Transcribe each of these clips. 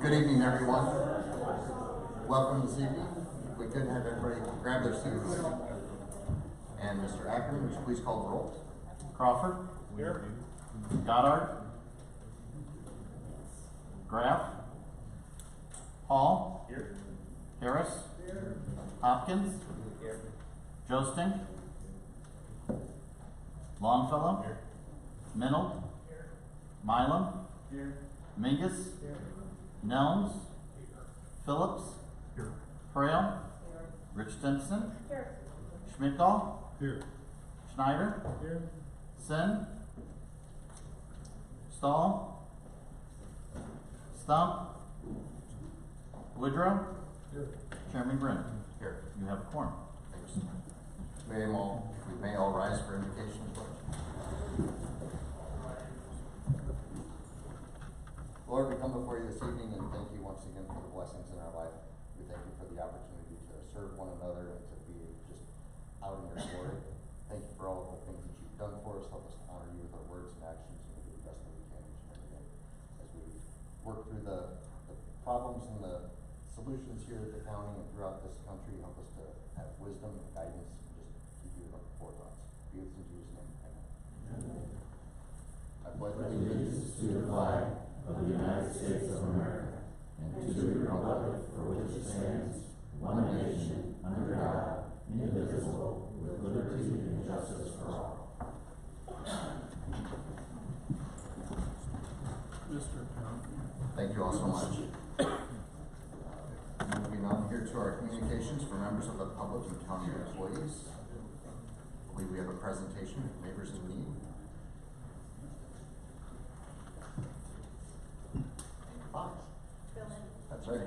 Good evening, everyone. Welcome this evening. If we could have everybody grab their seats. And Mr. Ackerman, would you please call the roll? Crawford. Here. Goddard. Graff. Hall. Here. Harris. Here. Hopkins. Here. Josting. Longfellow. Here. Minold. Here. Milam. Here. Mingus. Here. Nelms. Phillips. Here. Frail. Rich Stimson. Here. Schmidtall. Here. Schneider. Here. Sin. Stahl. Stump. Woodrow. Here. Chairman Brennan. Here. You have a quorum. Thanks. We may all rise for invocation of pledge. Lord, we come before you this evening and thank you once again for the blessings in our life. We thank you for the opportunity to serve one another and to be just out in your glory. Thank you for all of the things that you've done for us. Help us to honor you with our words and actions and do the best that we can each and every day. As we work through the problems and the solutions here at the county and throughout this country, help us to have wisdom and guidance and just keep you in the forefront. Be with us in Jesus' name. Amen. I pledge allegiance to the flag of the United States of America and to the republic for which it stands, one nation, under God, indivisible, with liberty and justice for all. Thank you all so much. Moving on here to our communications for members of the public and county employees. I believe we have a presentation of Neighbors in Need. That's right.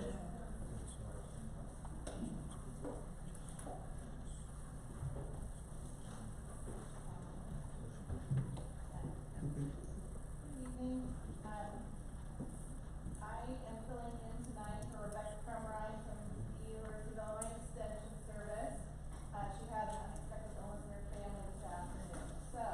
I am filling in tonight for Rebecca Crumrine from the University of Illinois Extension Service. She had an unexpected illness in her family this afternoon. So,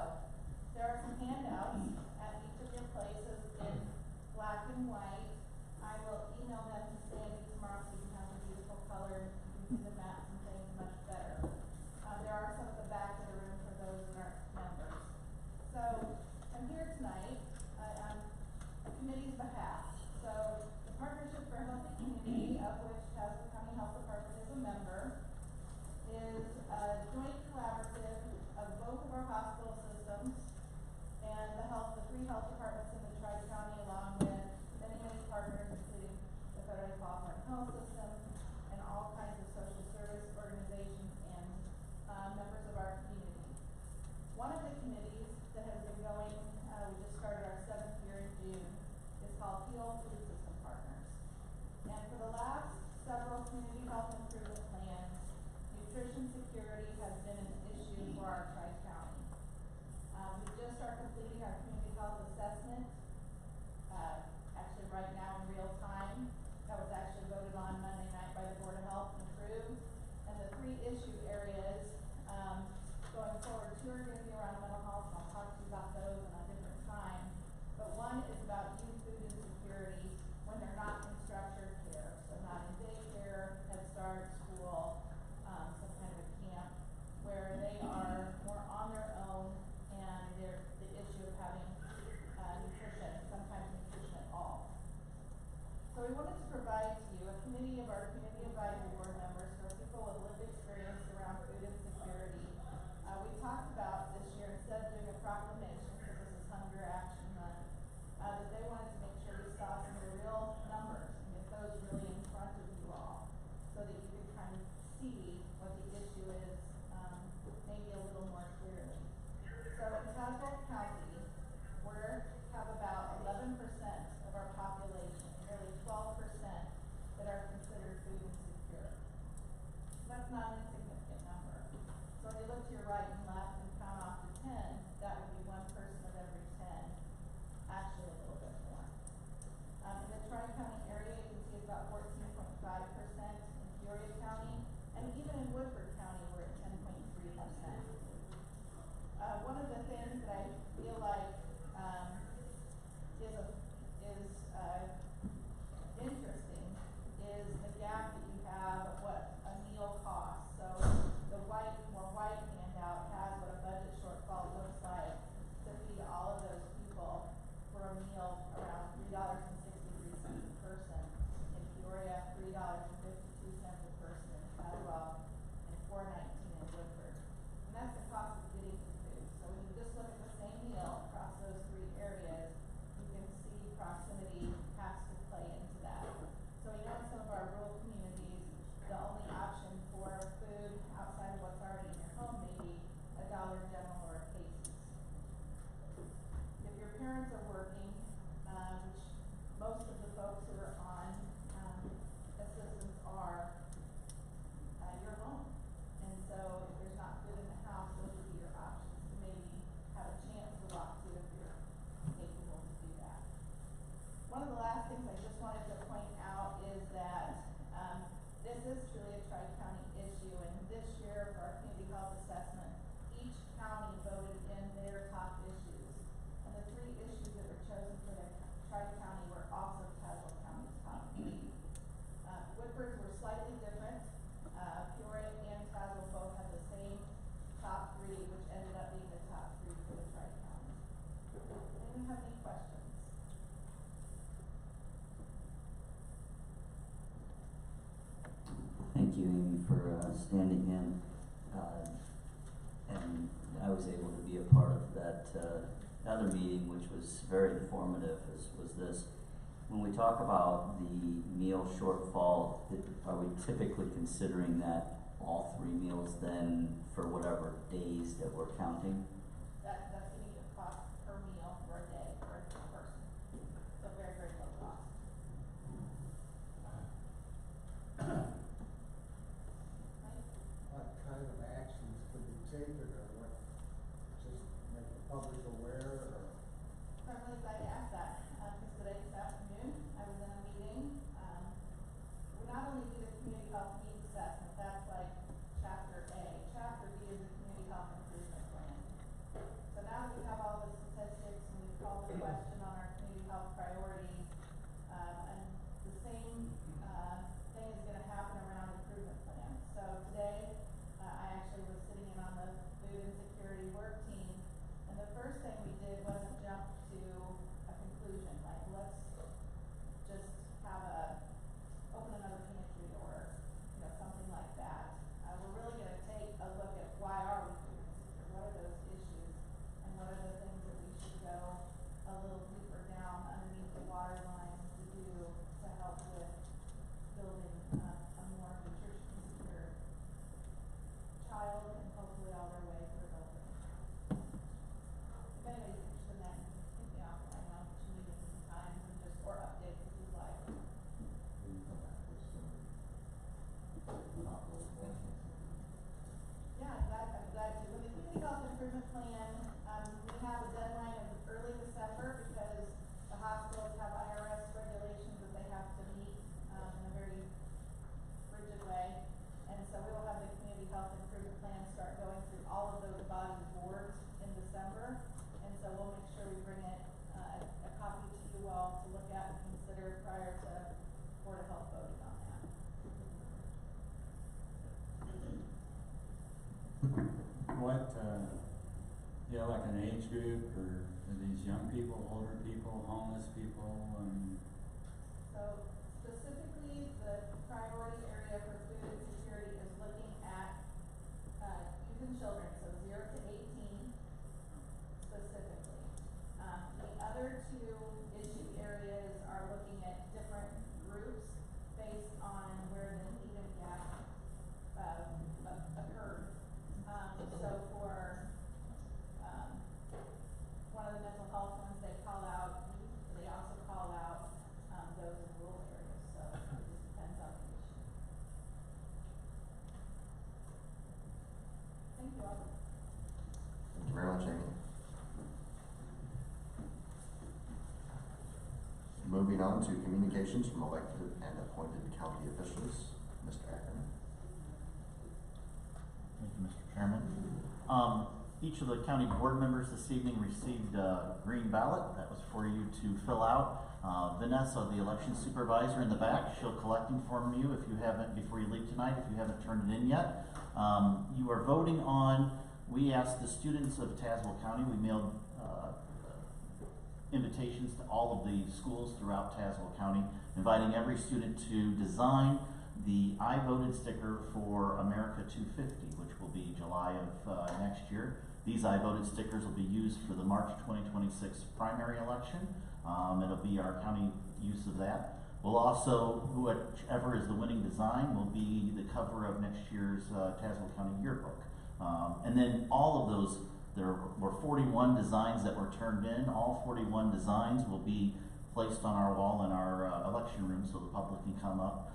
tri-county issue, and this year for our community health assessment, each county voted in their top issues. And the 3 issues that were chosen for the tri-county were also Tazewell County's top 3. Woodford's were slightly different. Peoria and Tazewell both had the same top 3, which ended up being the top 3 for the tri-county. Anyone have any questions? Thank you, Amy, for standing in. And I was able to be a part of that other meeting, which was very informative, as was this. When we talk about the meal shortfall, are we typically considering that all 3 meals then for whatever days that we're counting? That's gonna be the cost per meal for a day for a person. So very, very low cost. What kind of actions could be taken, or what, just make the public aware, or? I'm really glad you asked that, because today, this afternoon, I was in a meeting. We not only do the community health needs assessment, that's like chapter A. Chapter B is the community health improvement plan. So now that we have all the statistics and we've called the question on our community health priorities, and the same, thing is gonna happen around improvement plans. So today, I actually was sitting in on the food insecurity work team, and the first thing we did wasn't jump to a conclusion, like let's just have open another pantry or, something like that. We're really gonna take a look at why are we food insecure, what are those issues, and what are the things that we should go a little deeper down underneath the waterline to do to help with building a more nutrition secure child and hopefully all their way through adulthood. If anybody's interested in that, you can hit me off. I know what you need sometimes and just, or updates if you'd like. Yeah, I'm glad to. With the community health improvement plan, we have a deadline of early December because the hospitals have IRS regulations that they have to meet, in a very rigid way. And so we will have the community health improvement plan start going through all of those body boards in December. And so we'll make sure we bring it, a copy to you all to look at and consider prior to Board of Health voting on that. What, like an age group, or are these young people, older people, homeless people, So specifically, the priority area for food insecurity is looking at, youth and children, so 0 to 18 specifically. The other 2 issue areas are looking at different groups based on where the need and gap, occurred. So for, one of the mental health ones, they call out youth, but they also call out, those in rural areas, so it just depends on the issue. Thank you all. Thank you very much, Amy. Moving on to communications from elected and appointed county officials, Mr. Ackerman. Thank you, Mr. Chairman. Each of the county board members this evening received a green ballot that was for you to fill out. Vanessa, the election supervisor in the back, she'll collect them from you if you haven't, before you leave tonight, if you haven't turned it in yet. You are voting on, we asked the students of Tazewell County, we mailed invitations to all of the schools throughout Tazewell County, inviting every student to design the I voted sticker for America 250, which will be July of next year. These I voted stickers will be used for the March 2026 primary election. It'll be our county use of that. We'll also, whichever is the winning design, will be the cover of next year's Tazewell County yearbook. And then all of those, there were 41 designs that were turned in. All 41 designs will be placed on our wall in our election room so the public can come up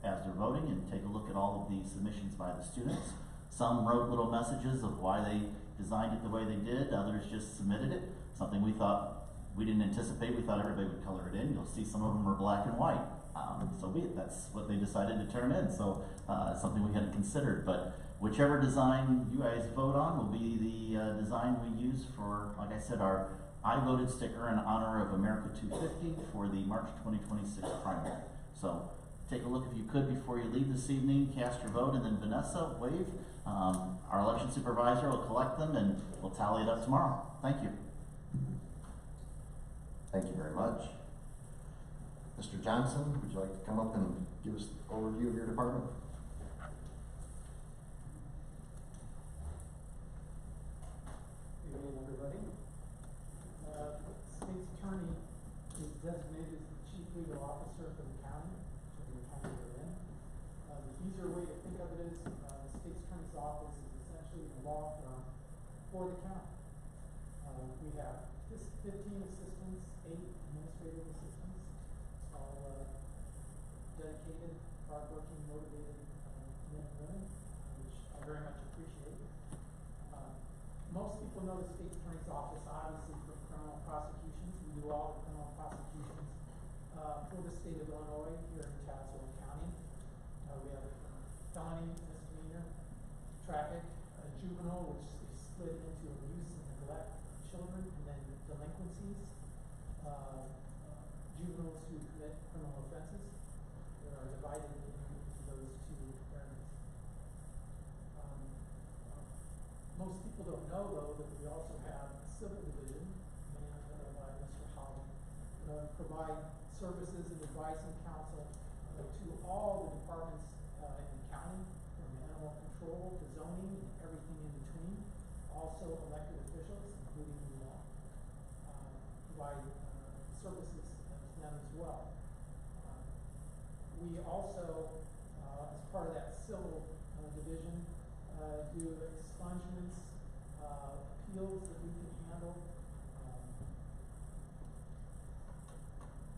as they're voting and take a look at all of the submissions by the students. Some wrote little messages of why they designed it the way they did, others just submitted it, something we thought We didn't anticipate, we thought everybody would color it in. You'll see some of them are black and white. So be it, that's what they decided to turn in, so, something we hadn't considered, but whichever design you guys vote on will be the, design we use for, like I said, our I voted sticker in honor of America 250 for the March 2026 primary. So, take a look if you could before you leave this evening, cast your vote, and then Vanessa, wave. Our election supervisor will collect them and we'll tally it up tomorrow. Thank you. Thank you very much. Mr. Johnson, would you like to come up and give us an overview of your department? Good evening, everybody. State's attorney is designated as the chief legal officer for the county, whichever county we're in. The easier way to think of it is, the state's attorney's office is essentially the law firm for the county. We have 15 assistants, 8 administrative assistants, all dedicated, hardworking, motivated men and women, which I very much appreciate. Most people know the state's attorney's office, obviously, for criminal prosecutions. We do all the criminal prosecutions for the state of Illinois here in Tazewell County. We have felony, misdemeanor, traffic, juvenile, which is split into abuse and neglect of children, and then delinquencies. Juveniles who commit criminal offenses are divided into those two areas. Most people don't know, though, that we also have a civil division manned by Mr. Howell, provide services and advice and counsel to all the departments in the county, from animal control to zoning and everything in between. Also elected officials, including the law, provide services to them as well. We also, as part of that civil division, do expungements, appeals that we can handle,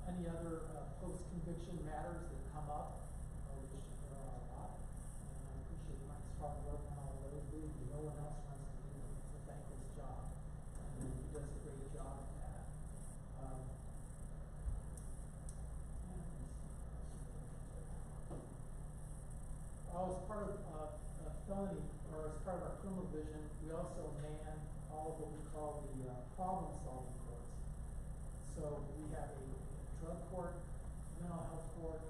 any other post-conviction matters that come up, which there are a lot. And I appreciate Mike's hard work on all of those. Believe me, no one else wants to do it. It's a thankless job, and he does a great job at that. As part of felony, or as part of our criminal division, we also man all of what we call the problem-solving courts. So we have a drug court, mental health court,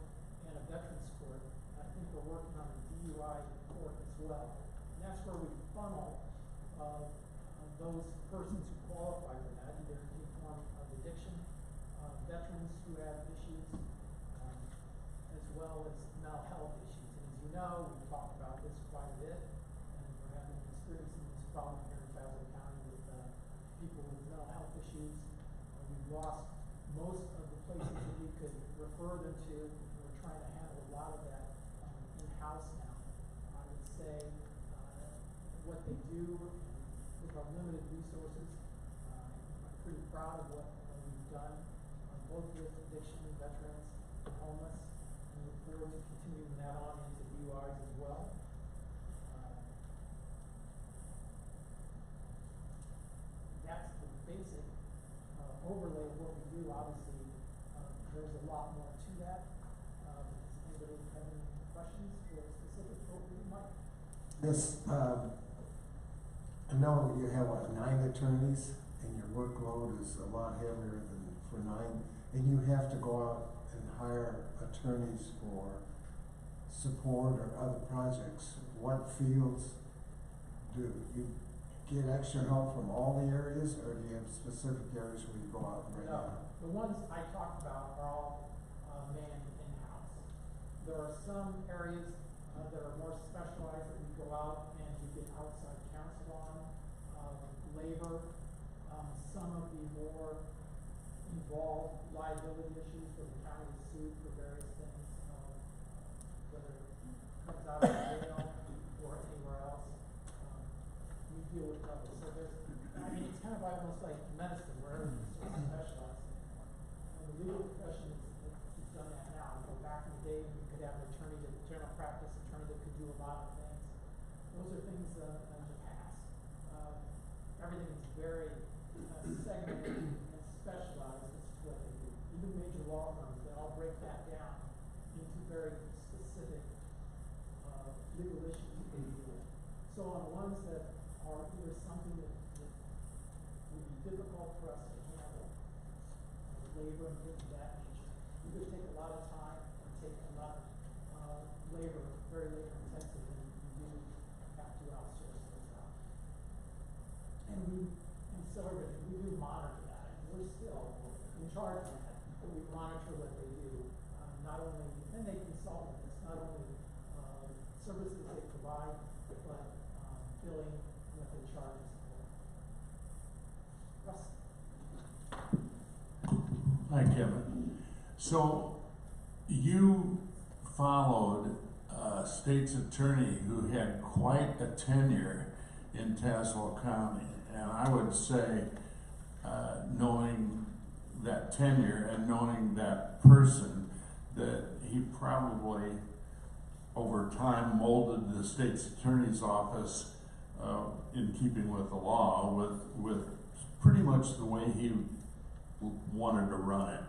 and a veterans court. And I think we're working on a DUI court as well. And that's where we funnel those persons who qualify for that, either in any form of addiction, veterans who have issues, as well as mental health issues. And as you know, we've talked about this quite a bit, and we're experiencing this problem here in Tazewell County with people with mental health issues. We've lost most of the places that we could refer them to. We're trying to handle a lot of that in-house now. I would say what they do with our limited resources, I'm pretty proud of what we've done, both with addiction, veterans, and homeless, and look forward to continuing that on into DUIs as well. That's the basic overlay of what we do. Obviously, there's a lot more to that. Does anybody have any questions for specific what we might? Yes, I know you have, what, 9 attorneys, and your workload is a lot heavier than for 9, and you have to go out and hire attorneys for support or other projects. What fields do you get extra help from all the areas, or do you have specific areas where you go out right now? The ones I talked about are all manned in-house. There are some areas that are more specialized that we go out and we get outside counsel on, labor, some of the more involved liability issues where the county is sued for various things, whether it comes out of jail or anywhere else. We deal with those. So there's, I mean, it's kind of like almost like medicine, where everything's sort of specialized. And the legal profession is done that now. You know, back in the day, you could have an attorney, that general practice attorney that could do a lot of things. Those are things in the past. Everything is very segmented and specialized. that down into very specific, legal issues that they deal with. So on ones that are either something that would be difficult for us to handle, labor and things of that nature, either take a lot of time or take a lot of, labor, very labor intensive, and we do have to outsource those out. And we do monitor that, and we're still in charge of that, but we monitor what they do, not only, and they consult with us, not only, services they provide, but, billing, what they charge us for. Russ? Hi, Kevin. So you followed a state's attorney who had quite a tenure in Tazewell County. And I would say, knowing that tenure and knowing that person, that he probably over time molded the state's attorney's office in keeping with the law, with pretty much the way he wanted to run it.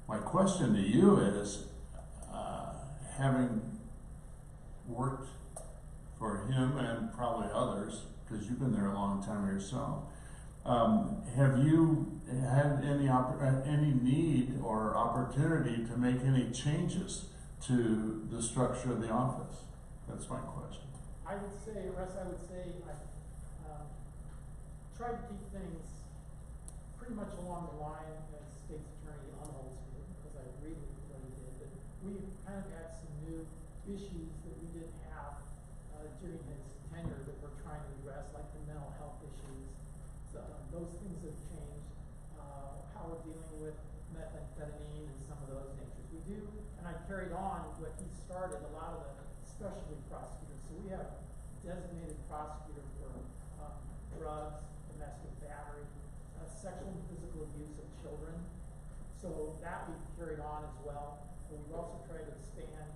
My question to you is, having worked for him and probably others, because you've been there a long time yourself, have you had any need or opportunity to make any changes to the structure of the office? That's my question. I would say, Russ, I tried to keep things pretty much along the line as state's attorney Unholz did, because I agreed with what he did, but we've kind of had some new issues that we didn't have during his tenure that we're trying to address, like the mental health issues. So those things have changed. How we're dealing with methamphetamine and some of those natures. We do, and I carried on what he started, a lot of the specialty prosecutors. So we have a designated prosecutor for drugs, domestic battery, sexual and physical abuse of children. So that we've carried on as well. But we've also tried to expand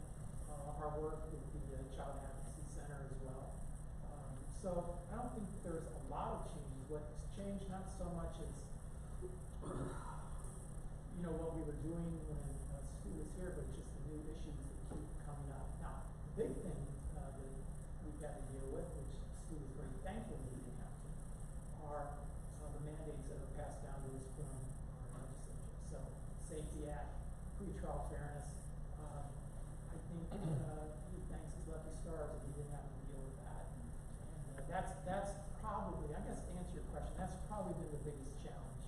our work with the Child Advocacy Center as well. So I don't think there's a lot of changes. What's changed not so much as what we were doing when Stu was here, but just the new issues that keep coming up. Now, the big thing that we've got to deal with, which Stu was very thankful we didn't have to, are the mandates that are passed down to us from our legislature. So, Safety Act, pretrial fairness. I think he thanks his lucky stars that he didn't have to deal with that. And that's probably, I guess to answer your question, that's probably been the biggest challenge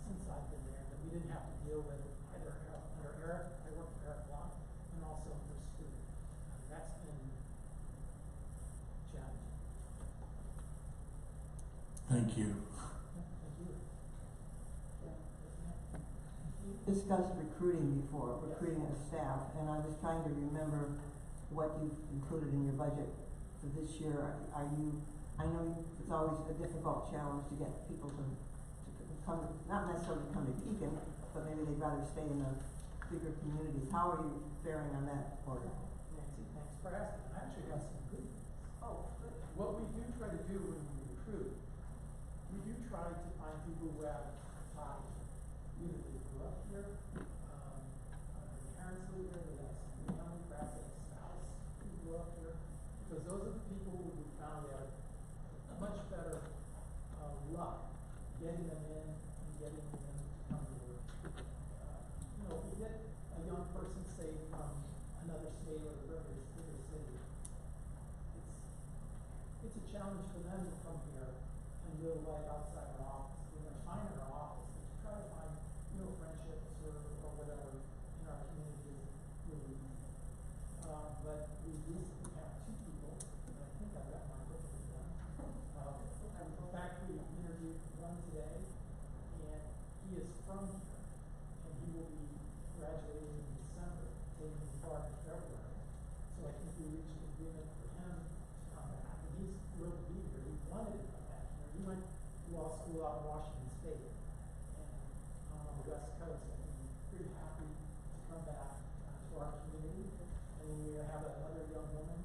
since I've been there, that we didn't have to deal with either under Eric, I worked for Eric Block, and also for Stu. That's been challenging. Thank you. Thank you. Discussed recruiting before, recruiting of staff, and I was trying to remember what you've included in your budget for this year. I know it's always a difficult challenge to get people to come, not necessarily come to Pekin, but maybe they'd rather stay in the bigger communities. How are you faring on that order? Nancy, thanks for asking. I actually have some good news. Oh, good. What we do try to do when we recruit, we do try to find people who have ties. Either they grew up here, their parents live here, they have some family, perhaps they have a spouse who grew up here. Because those are the people who we found have much better luck getting them in and getting them to come to work. If you get a young person, say, from another state or a bigger city, it's a challenge for them to come here and live life outside our office. They're fine in our office, but to try to find real friendships or whatever in our community is really easy. But we recently have two people, and I think I've got my book with them. In fact, we interviewed one today, and he is from here, and he will be graduating in December, taking his bar in February. So I think we reached an agreement for him to come back, and he's thrilled to be here. He wanted to come back here. He went to law school out in Washington State, and on the West Coast, and he's pretty happy to come back to our community. And then we have another young woman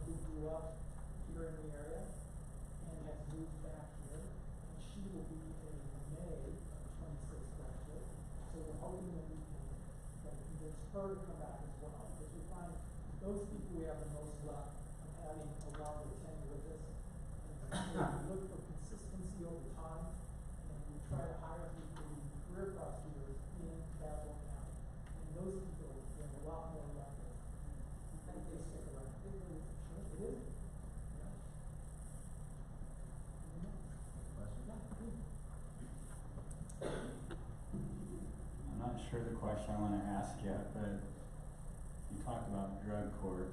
who grew up here in the area and has moved back here, and she will be a May 26th graduate. So we're hoping that we can convince it's her to come back as well, because we find those people we have the most luck of having a longer tenure with us. And so we look for consistency over time, and we try to hire people who are career prosecutors in Tazewell County. And those people, we have a lot more luck with. They stick around. It is. Yeah. I'm not sure the question I wanna ask yet, but you talked about drug court,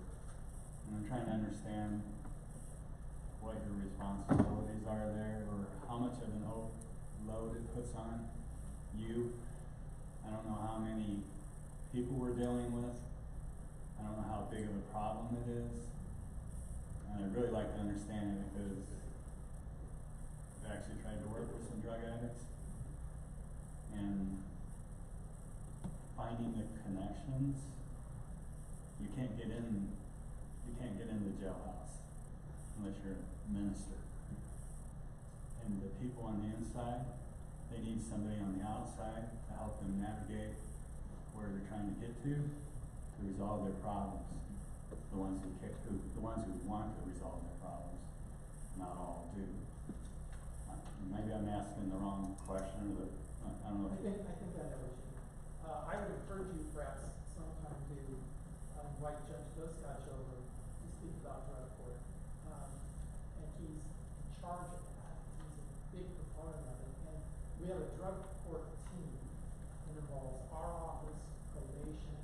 and I'm trying to understand what your responsibilities are there, or how much of an load it puts on you. I don't know how many people we're dealing with. I don't know how big of a problem it is. And I'd really like to understand it because I've actually tried to work with some drug addicts. And finding the connections, you can't get in the jailhouse unless you're a minister. And the people on the inside, they need somebody on the outside to help them navigate where they're trying to get to resolve their problems. The ones who want to resolve their problems, not all do. Maybe I'm asking the wrong question, or I don't know. I think I know what you mean. I would encourage you perhaps sometime to invite Judge Doskach over to speak about drug court. And he's in charge of that. He's a big proponent of it. And we have a drug court team that involves our office, probation,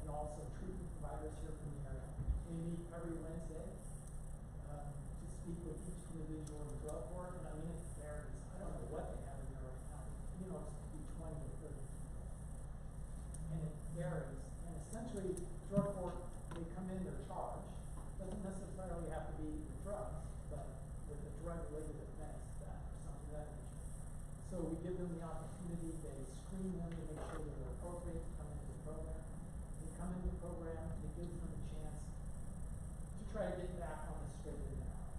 and also treatment providers here from the area. We meet every Wednesday to speak with each individual in drug court. And I mean, it varies. I don't know what they have in there right now. You know, it's could be 20 to 30 people. And it varies. And essentially, drug court, they come in, they're charged. Doesn't necessarily have to be with drugs, but with a drug-related offense, theft, or something of that nature. So we give them the opportunity, they screen them to make sure they're appropriate to come into the program. They come into the program, it gives them a chance to try to get back on the straight and narrow.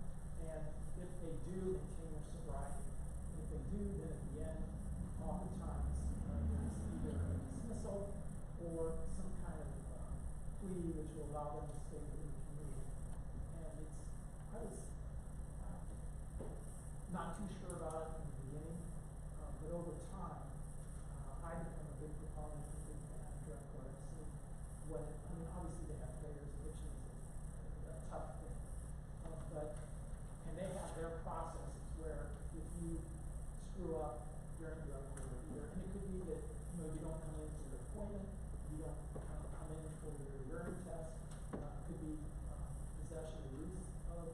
And if they do, maintain their sobriety. And if they do, then at the end, oftentimes, there's either a dismissal or some kind of plea which will allow them to stay within the community. And I was not too sure about it in the beginning, but over time, I become a big proponent of big drug court. I've seen obviously they have players, addictions, a tough thing. And they have their processes where if you screw up during drug court, and it could be that, you don't come in for your appointment, you don't come in for your urine test, could be possession or use of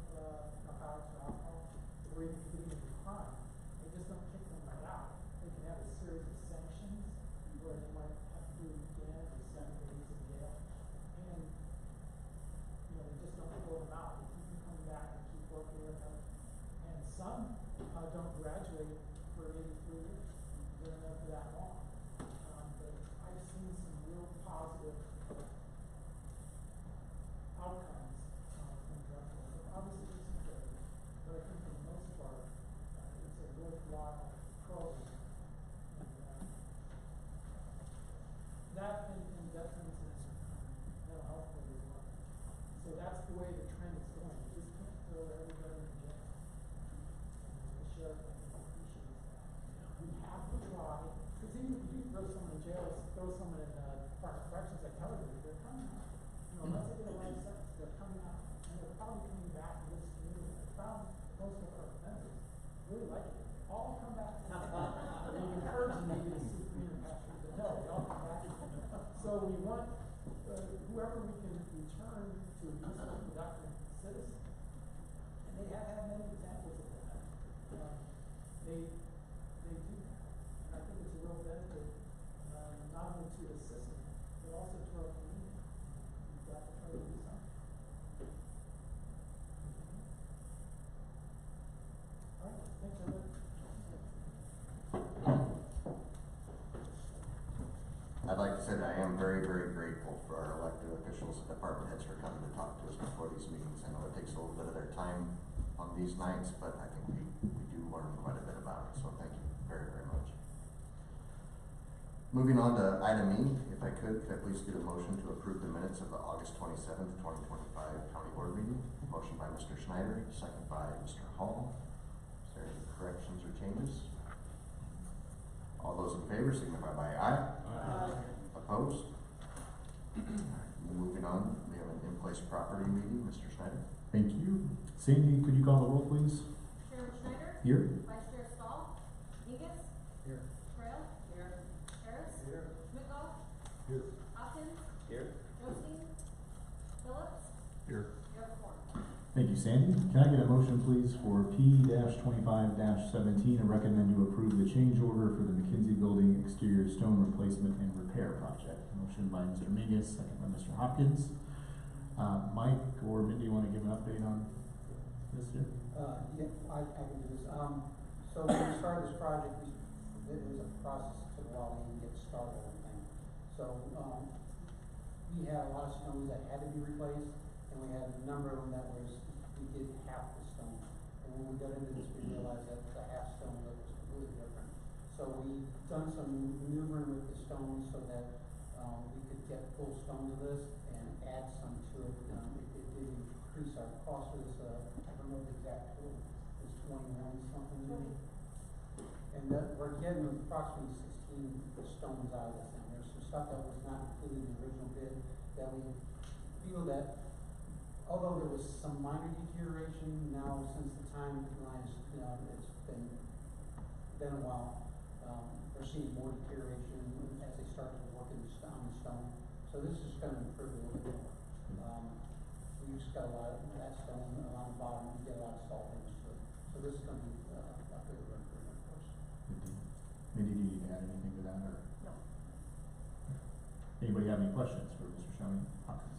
narcotics or alcohol, or even committing a crime. They just don't kick them right out. They can have a series of sanctions where they might have to do it again for 7 days in jail. And they just don't throw them out. They keep them coming back and keep working with them. And some don't graduate for maybe 3 years. They're in there for that long. But I've seen some real positive outcomes from drug court. Obviously there's some failures, but I think for the most part, it's a worthwhile program. And that and veterans and mental health care as well. So that's the way the trend is going. You just can't throw everybody in jail. And the sheriff, I think, appreciates that. We have to try, because even if you throw someone in jail, throw someone in Department of Corrections, I tell you, they're coming out. Unless they get a life sentence, they're coming out. And they're probably coming back to this community. I found most of our offenders really like it. They all come back. We encourage them maybe to see greener pastures, but no, they all come back. So we want whoever we can return to a useful, productive citizen. And they have had many examples of that. They do that. And I think it's a real benefit, not only to the system, but also to our community. We've got to try to do something. All right, thanks everybody. I'd like to say that I am very, very grateful for our elected officials and department heads for coming to talk to us before these meetings. I know it takes a little bit of their time on these nights, but I think we do learn quite a bit about it, so thank you very, very much. Moving on to item E, if I could I please get a motion to approve the minutes of the August 27th, 2025 County Board meeting? Motion by Mr. Schneider, second by Mr. Hall. Is there any corrections or changes? All those in favor signify by aye. Aye. Opposed? Moving on, we have an in-place property meeting. Mr. Schneider? Thank you. Sandy, could you call the roll, please? Chairman Schneider? Here. Vice Chair Stahl? Mingus? Here. Trail? Here. Harris? Here. Schmidtloff? Here. Hopkins? Here. Joseph? Phillips? Here. You have a form. Thank you, Sandy. Can I get a motion, please, for P-25-17 and recommend to approve the change order for the McKinsey Building exterior stone replacement and repair project? Motion by Mr. Mingus, second by Mr. Hopkins. Mike or Mindy, you want to give an update on this here? Yeah, I can do this. So when we started this project, it was a process that took a while to even get started on everything. So, we had a lot of stones that had to be replaced, and we had a number of them that we did half the stone. And when we got into this, we realized that the half stone look was completely different. So we done some maneuvering with the stones so that, we could get full stone to this and add some to it. It did increase our cost was, I don't know the exact total, it was 21 something maybe. And that, we're getting approximately 16 stones out of this thing. There's some stuff that was not included in the original bid that we feel that, although there was some minor deterioration now since the time the line is, it's been a while. We're seeing more deterioration as they start to work on the stone. So this is gonna improve a little bit more. We just got a lot of that stone along the bottom, we get a lot of salt into it. So this is gonna be, a good improvement for us. Mindy, do you need to add anything to that, or? No. Anybody have any questions for Mr. Shelley Hopkins?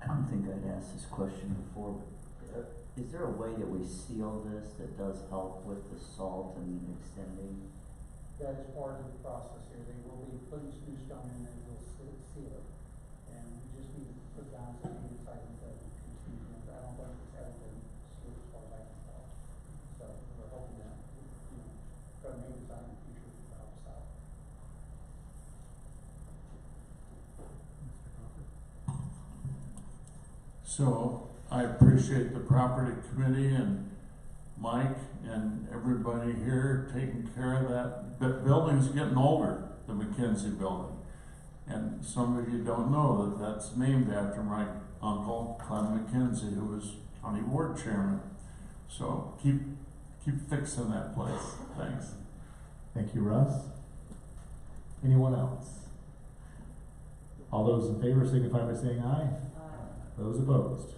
I don't think I'd asked this question before, but is there a way that we seal this that does help with the salt and extending? That is part of the process here. They will be putting some new stone in and we'll seal it. And we just need to put down some anti-tight that will continue. I don't think it's ever been sealed as far as I can tell. So we're hoping that, try to make this out in the future to help us out. So I appreciate the property committee and Mike and everybody here taking care of that. But building's getting older, the McKinsey building. And some of you don't know that that's named after my uncle, Clem McKinsey, who was county board chairman. So keep fixing that place. Thanks. Thank you, Russ. Anyone else? All those in favor signify by saying aye. Aye. Those opposed?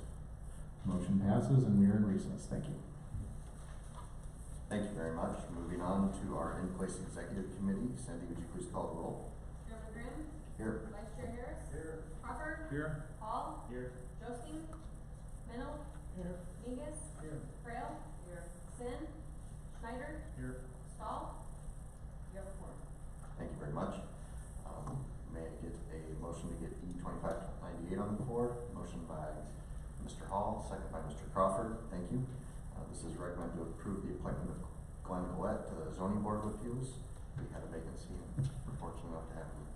Motion passes and we are in recess. Thank you. Thank you very much. Moving on to our in-place executive committee. Sandy, would you please call the roll? Chairman Grimm? Here. Vice Chair Harris? Here. Crawford? Here. Hall? Here. Joseph? Mennel? Here. Mingus? Here. Trail? Here. Sin? Schneider? Here. Stahl? You have a form. Thank you very much. May I get a motion to get E-2598 on the floor? Motion by Mr. Hall, second by Mr. Crawford. Thank you. This is recommended to approve the appointment of Glenn Collette to the Zoning Board of Appeals. We had a vacancy and we're fortunate enough to have him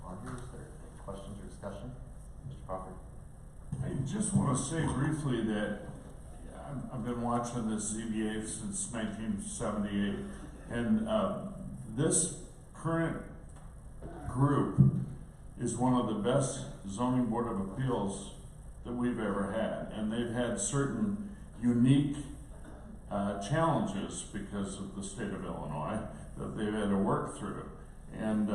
on here. Is there any questions or discussion? Mr. Crawford? I just want to say briefly that I've been watching this ZBA since 1978, and this current group is one of the best zoning board of appeals that we've ever had, and they've had certain unique challenges because of the state of Illinois that they've had to work through, and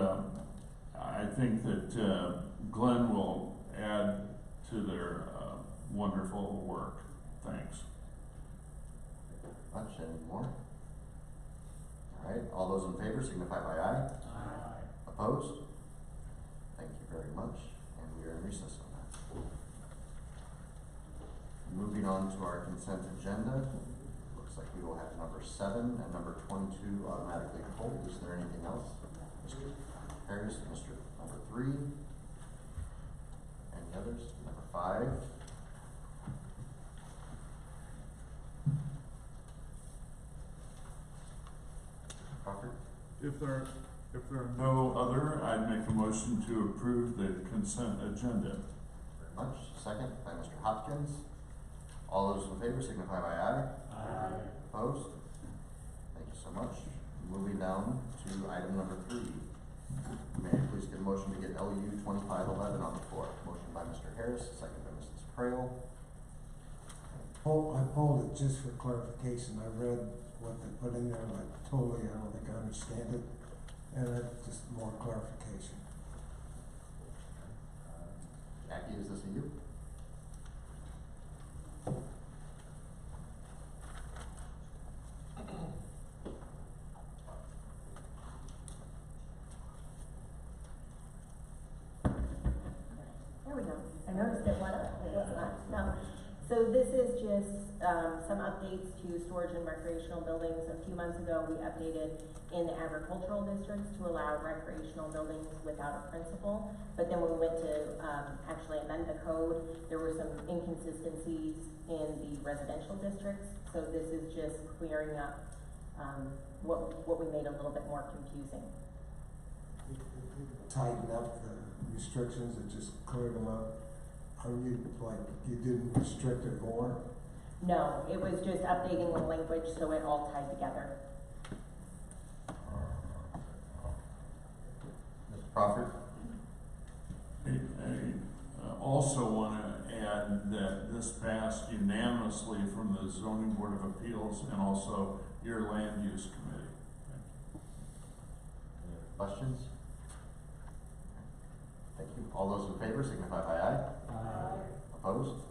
I think that Glenn will add to their wonderful work. Thanks. Much anymore? All right, all those in favor signify by aye. Aye. Opposed? Thank you very much, and we are in recess on that. Moving on to our consent agenda, looks like we will have number 7 and number 22 automatically pulled. Is there anything else? Mr. Harris, Mr. Number 3. Any others? Number 5. Crawford? If there are no other, I'd make a motion to approve the consent agenda. Very much. Second by Mr. Hopkins. All those in favor signify by aye. Aye. Opposed? Thank you so much. Moving down to item number 3. May I please get a motion to get LU 2511 on the floor? Motion by Mr. Harris, second by Mrs. Crail. I pulled it just for clarification. I read what they put in there, and I don't think I understand it. And just more clarification. Jackie, is this a you? There we go. I noticed it went up, it was not. No. So this is just, some updates to storage and recreational buildings. A few months ago, we updated in the agricultural districts to allow recreational buildings without a principal. But then when we went to, actually amend the code, there were some inconsistencies in the residential districts. So this is just clearing up, what we made a little bit more confusing. Tighten up the restrictions and just cleared them up. Are you, like, you didn't restrict it more? No, it was just updating the language so it all tied together. Mr. Crawford? I also want to add that this passed unanimously from the Zoning Board of Appeals and also your Land Use Committee. Any other questions? Thank you. All those in favor signify by aye. Aye. Opposed?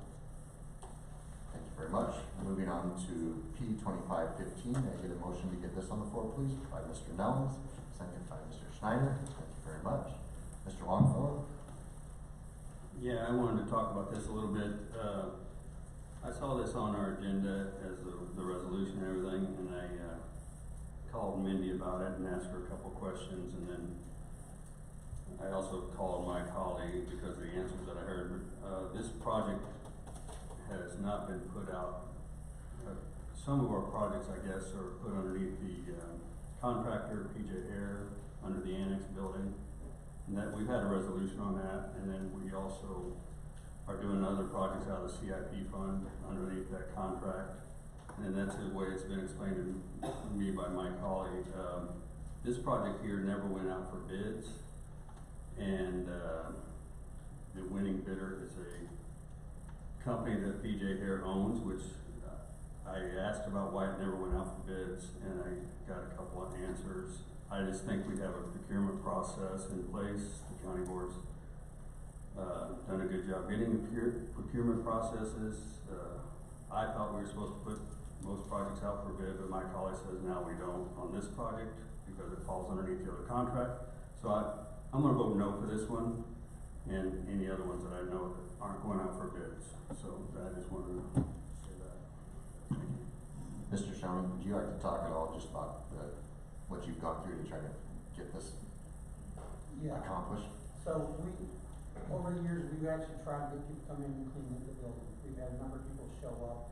Thank you very much. Moving on to P 2515. I get a motion to get this on the floor, please, by Mr. Nellens, second by Mr. Schneider. Thank you very much. Mr. Longfellow? Yeah, I wanted to talk about this a little bit. I saw this on our agenda as the resolution and everything, and I called Mindy about it and asked her a couple questions, and then I also called my colleague because of the answers that I heard. But this project has not been put out. Some of our projects, I guess, are put underneath the contractor, PJ Air, under the annex building. And that we've had a resolution on that, and then we also are doing other projects out of the CIP fund underneath that contract. And that's the way it's been explained to me by my colleague. This project here never went out for bids, and the winning bidder is a company that PJ Hair owns, which I asked about why it never went out for bids, and I got a couple of answers. I just think we have a procurement process in place. The county board's done a good job getting the procurement processes. I thought we were supposed to put most projects out for bid, but my colleague says now we don't on this project because it falls underneath the other contract. So I'm gonna vote no for this one and any other ones that I know that aren't going out for bids. So I just wanted to say that. Mr. Schoening, would you like to talk at all just about what you've gone through to try to get this accomplished? So over the years, we've actually tried to get people to come in and clean up the building. We've had a number of people show up,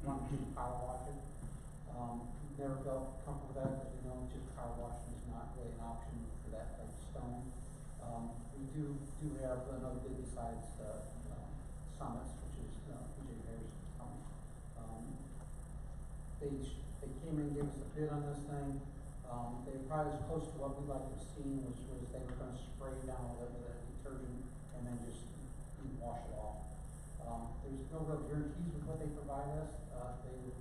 want to do power washing. Never felt comfortable with that because we know just power washing is not really an option for that type of stone. We do have another bid besides Summits, which is PJ Harris company. They came in and gave us a bid on this thing. They were probably as close to what we'd like to have seen, which was they were gonna spray down with detergent and then just wash it off. There's no real guarantees with what they provide us.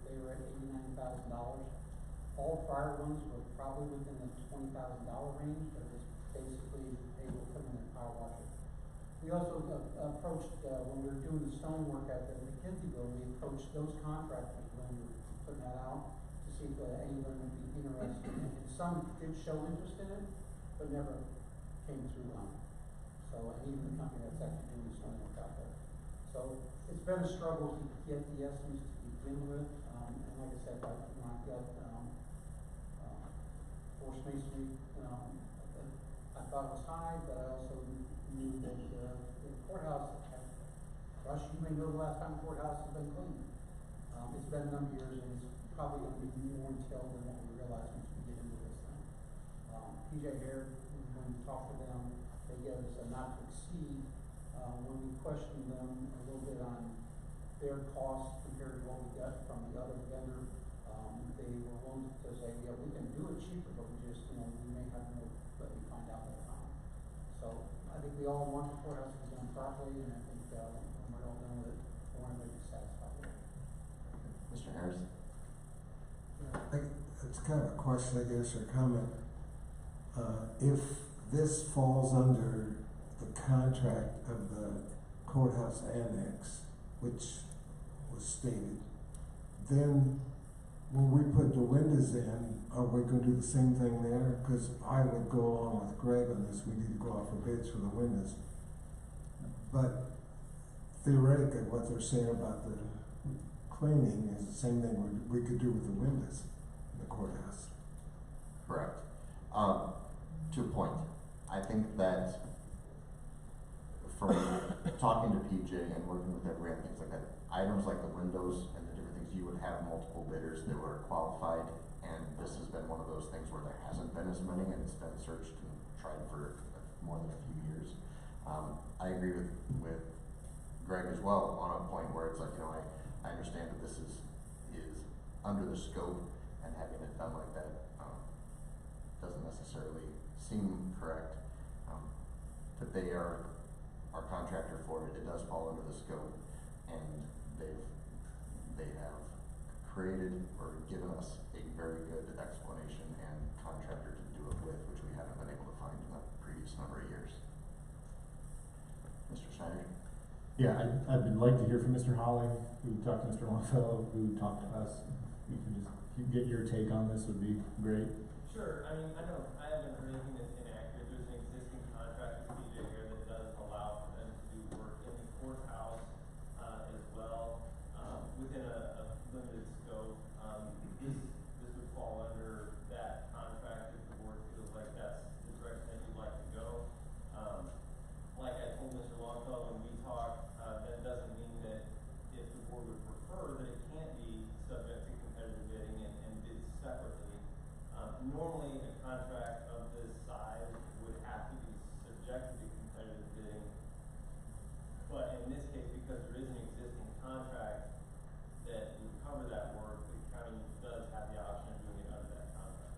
They were at $89,000. All prior ones were probably within the $20,000 range, but it's basically they will come in and power wash it. We also approached, when we were doing the stonework at the McKenzie building, we approached those contractors when we were putting that out to see if anyone would be interested in it. Some did show interest in it, but never came through on it. So, and even the company that's actually doing the stonework out there. So, it's been a struggle to get the estimates to begin with. And like I said, when I got force masonry, I thought it was high, but I also knew that the courthouse, Rush, you may know the last time the courthouse has been cleaned. It's been a number of years, and it's probably going to be more entailed than what we realize once we get into this thing. PJ Hair, when we talked to them, they gave us a not to exceed. When we questioned them a little bit on their costs compared to what we got from the other vendor, they were willing to say, yeah, we can do it cheaper, but we just, we may have more, but we find out later on. So I think we all want the courthouse to be done properly, and I think, when we're all done with it, we want everybody to be satisfied with it. Mr. Harris? It's kind of a question, I guess, or comment. If this falls under the contract of the courthouse annex, which was stated, then when we put the windows in, are we gonna do the same thing there? Cause I would go along with Greg on this, we need to go out for bids for the windows. But theoretically, what they're saying about the cleaning is the same thing we could do with the windows in the courthouse. Correct. To a point, I think that from talking to PJ and working with everyone and things like that, items like the windows and the different things, you would have multiple bidders that were qualified, and this has been one of those things where there hasn't been as many, and it's been searched and tried for more than a few years. I agree with Greg as well on a point where it's like, I understand that this is under the scope, and having it done like that doesn't necessarily seem correct. But they are our contractor for it. It does fall under the scope, and they have created or given us a very good explanation and contractor to do it with, which we haven't been able to find in the previous number of years. Mr. Schneider? Yeah, I'd like to hear from Mr. Holly, who talked to Mr. Longfellow, who talked to us. You can just get your take on this would be great. Sure. I mean, I haven't heard anything that's inaccurate. There's an existing contract with PJ here that does allow for them to do work in the courthouse as well, within a limited scope. This would fall under that contract if the board feels like that's the direction that you'd like to go. Like I told Mr. Longfellow when we talked, that doesn't mean that if the board would prefer that it can't be subject to competitive bidding and bid separately. Normally, a contract of this size would have to be subjected to competitive bidding. But in this case, because there is an existing contract that would cover that work, the county does have the option of doing it under that contract.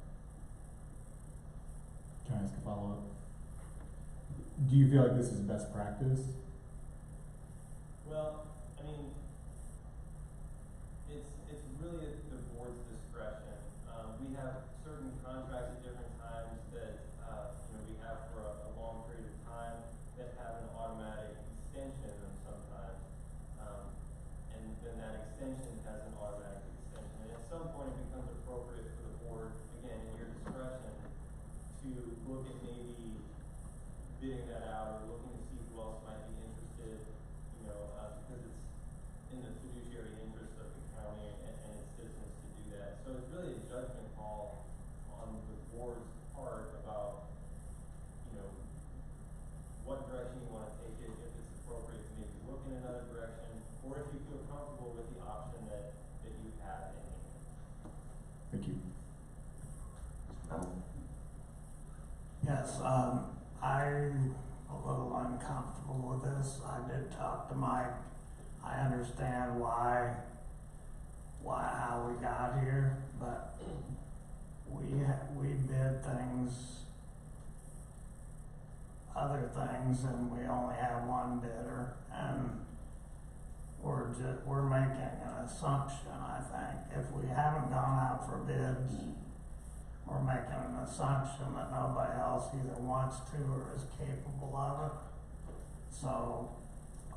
Can I ask a follow-up? Do you feel like this is best practice? Well, I mean, it's really at the board's discretion. We have certain contracts at different times that, we have for a long period of time that have an automatic extension in them sometimes. And then that extension has an automatic extension. And at some point it becomes appropriate for the board, again, in your discretion, to look at maybe bidding that out or looking to see who else might be interested, because it's in the fiduciary interest of the county and its citizens to do that. So it's really a judgment call on the board's part about, what direction you want to take it, if it's appropriate to maybe look in another direction, or if you feel comfortable with the option that you have in hand. Thank you. Yes, I'm a little uncomfortable with this. I did talk to Mike. I understand how we got here, but we bid other things, and we only have one bidder, and we're making an assumption, I think. If we haven't gone out for bids, we're making an assumption that nobody else either wants to or is capable of it. So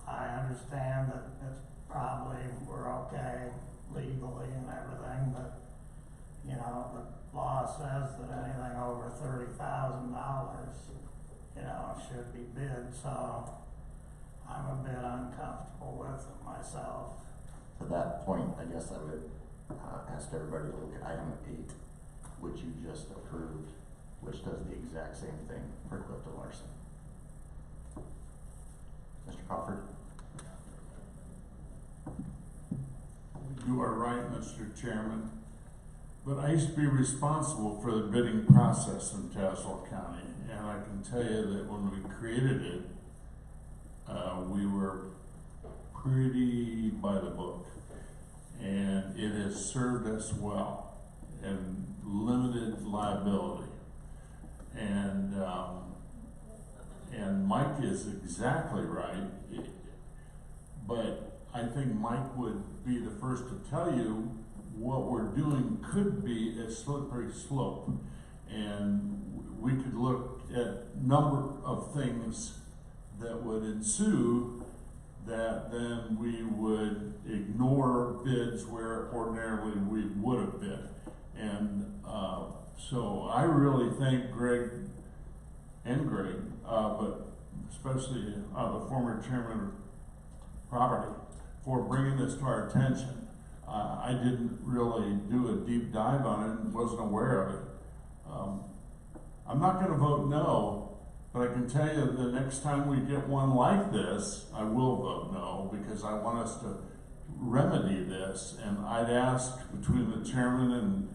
I understand that it's probably, we're okay legally and everything, but the law says that anything over $30,000, should be bid, so I'm a bit uncomfortable with it myself. To that point, I guess I would ask everybody to look at item 8, which you just approved, which does the exact same thing for Clifton Larson. Mr. Crawford? You are right, Mr. Chairman. but I used to be responsible for the bidding process in Tazewell County, and I can tell you that when we created it, we were pretty by the book, and it has served us well and limited liability. And Mike is exactly right, but I think Mike would be the first to tell you what we're doing could be a slippery slope. And we could look at number of things that would ensue that then we would ignore bids where ordinarily we would have bid. And so I really thank Greg, but especially the former chairman of property, for bringing this to our attention. I didn't really do a deep dive on it and wasn't aware of it. I'm not going to vote no, but I can tell you the next time we get one like this, I will vote no, because I want us to remedy this. And I'd ask between the chairman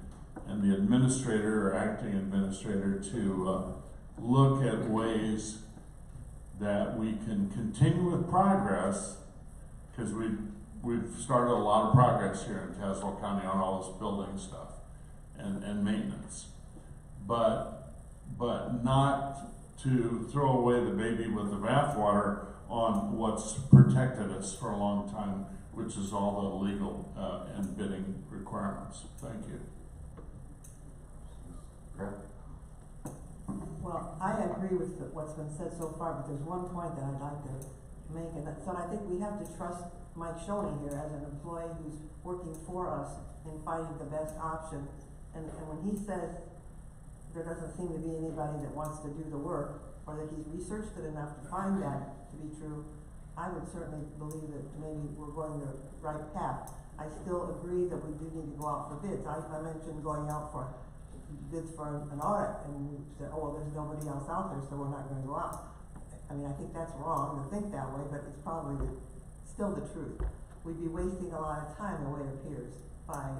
and the administrator or acting administrator to look at ways that we can continue with progress, because we've started a lot of progress here in Tazewell County on all this building stuff and maintenance, but not to throw away the baby with the bathwater on what's protected us for a long time, which is all the legal and bidding requirements. Thank you. Well, I agree with what's been said so far, but there's one point that I'd like to make, and that's, so I think we have to trust Mike Shoney here as an employee who's working for us in finding the best option. And when he says there doesn't seem to be anybody that wants to do the work, or that he's researched it enough to find that to be true, I would certainly believe that maybe we're going the right path. I still agree that we do need to go out for bids. I mentioned going out for bids for an audit, and we said, oh, well, there's nobody else out there, so we're not gonna go out. I mean, I think that's wrong to think that way, but it's probably still the truth. We'd be wasting a lot of time, the way it appears, by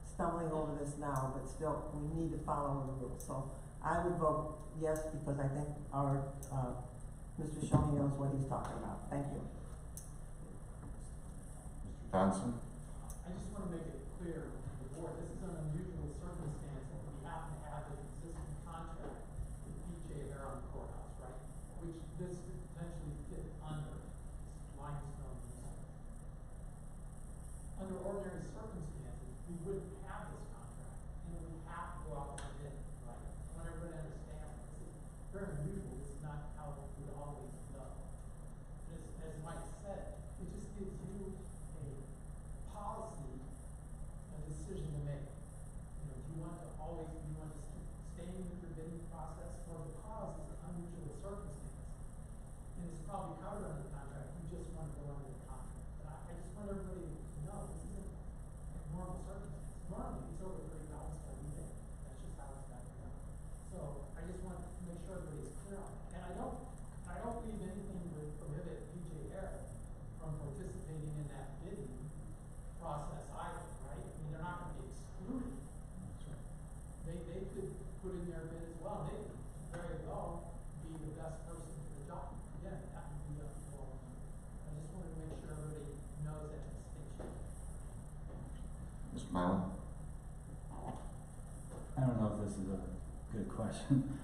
stumbling over this now, but still, we need to follow the rules. So I would vote yes, because I think our, Mr. Shoney knows what he's talking about. Thank you. Mr. Johnson? I just want to make it clear to the board, this is an unusual circumstance that we happen to have an existing contract with PJ there on the courthouse, right? Which this could potentially fit under limestone. Under ordinary circumstances, we wouldn't have this contract, and we would have to go out for bid, right? I want everybody to understand this is very unusual. This is not how it would always go. As Mike said, it just gives you a policy, a decision to make. You know, do you want to keep staying with your bidding process, or because it's an unusual circumstance, and it's probably covered under the contract, you just want to go under the contract. But I just want everybody to know this isn't a normal circumstance. Normally, it's over $30 every day. That's just how it's got to go. So I just want to make sure everybody's clear on it. And I don't believe anything would prohibit PJ Air from participating in that bidding process either, right? I mean, they're not going to be excluded. They could put in their bid as well. They could very well be the best person for the job. Again, that would be up to all of them. I just wanted to make sure everybody knows that distinction. Mr. Mallon? I don't know if this is a good question,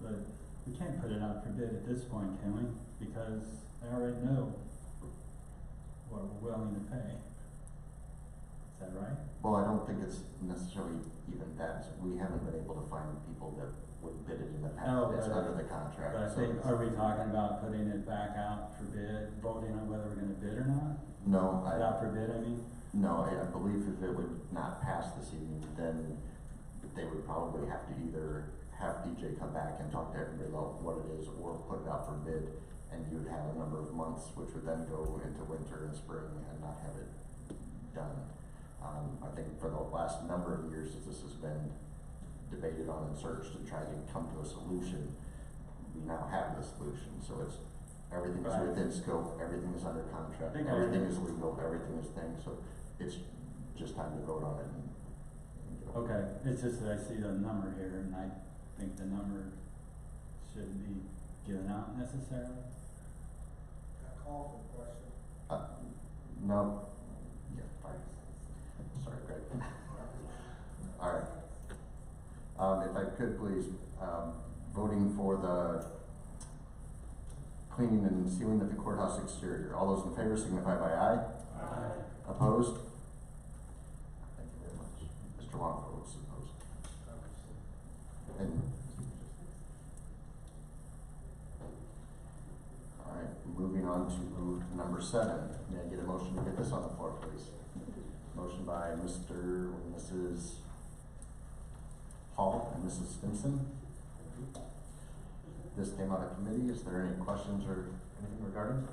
but we can't put it out for bid at this point, can we? Because I already know what we're willing to pay. Is that right? Well, I don't think it's necessarily even that. We haven't been able to find people that would bid it in the past. No, It's but- under the contract. But I so think, it's- are we talking about putting it back out for bid, voting on whether we're gonna bid or not? No, Out for bid, I mean? No, I believe if it would not pass this evening, then they would probably have to either have PJ come back and talk to everybody about what it is, or put it out for bid, and you would have a number of months, which would then go into winter and spring and not have it done. I think for the last number of years, as this has been debated on and searched and tried to come to a solution, we now have the solution. So it's, everything is Right. within scope, everything is under contract, I think I everything heard- is legal, everything is thing, so it's just time to vote on it and get Okay, it's just that I see the number here and I think the number shouldn't be given out necessarily. Call for the question. No. Yeah, fine. Sorry, Greg. All right. If I could please, voting for the cleaning and sealing of the courthouse exterior. All those in favor signify by aye. Aye. Opposed? Thank you very much. Mr. Longfellow was opposed. And, all right, moving on to number 7. May I get a motion to get this on the floor, please? Motion by Mr. and Mrs. Hall and Mrs. Stimson. This came out of committee. Is there any questions or anything regarding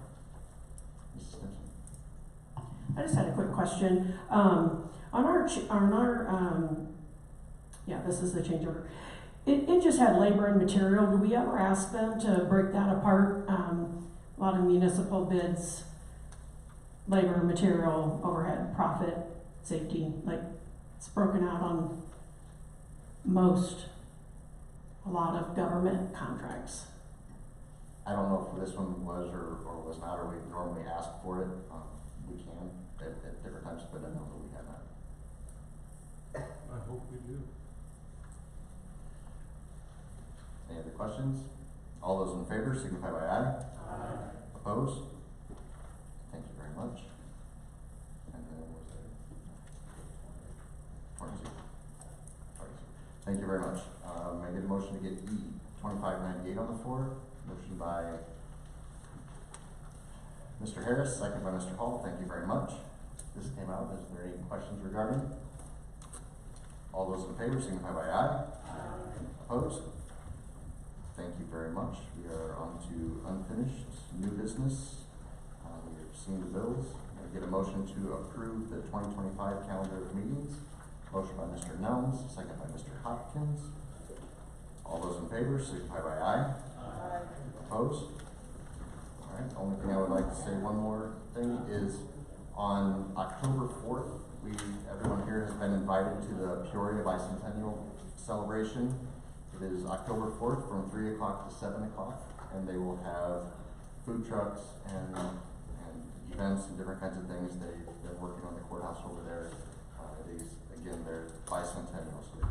Mrs. Stimson? I just had a quick question. Yeah, this is the change order. It just had labor and material. Do we ever ask them to break that apart? A lot of municipal bids, labor and material, overhead, profit, safety, like it's broken out on a lot of government contracts. I don't know if this one was or was not, or we normally ask for it. We can at different times, but I know that we have not. I hope we do. Any other questions? All those in favor signify by aye. Aye. Opposed? Thank you very much. And then was there? 22. Thank you very much. I get a motion to get E 2598 on the floor. Motion by Mr. Harris, second by Mr. Hall. Thank you very much. This came out. Is there any questions regarding? All those in favor signify by aye. Aye. Opposed? Thank you very much. We are on to unfinished new business. We have seen the bills. I get a motion to approve the 2025 calendar of meetings. Motion by Mr. Nelms, second by Mr. Hopkins. All those in favor signify by aye. Aye. Opposed? All right, the only thing I would like to say, one more thing, is on October 4th, everyone here has been invited to the Peoria Bicentennial celebration. It is October 4th from 3 o'clock to 7 o'clock, and they will have food trucks and events and different kinds of things. They're working on the courthouse over there. It is, again, their bicentennial, so they're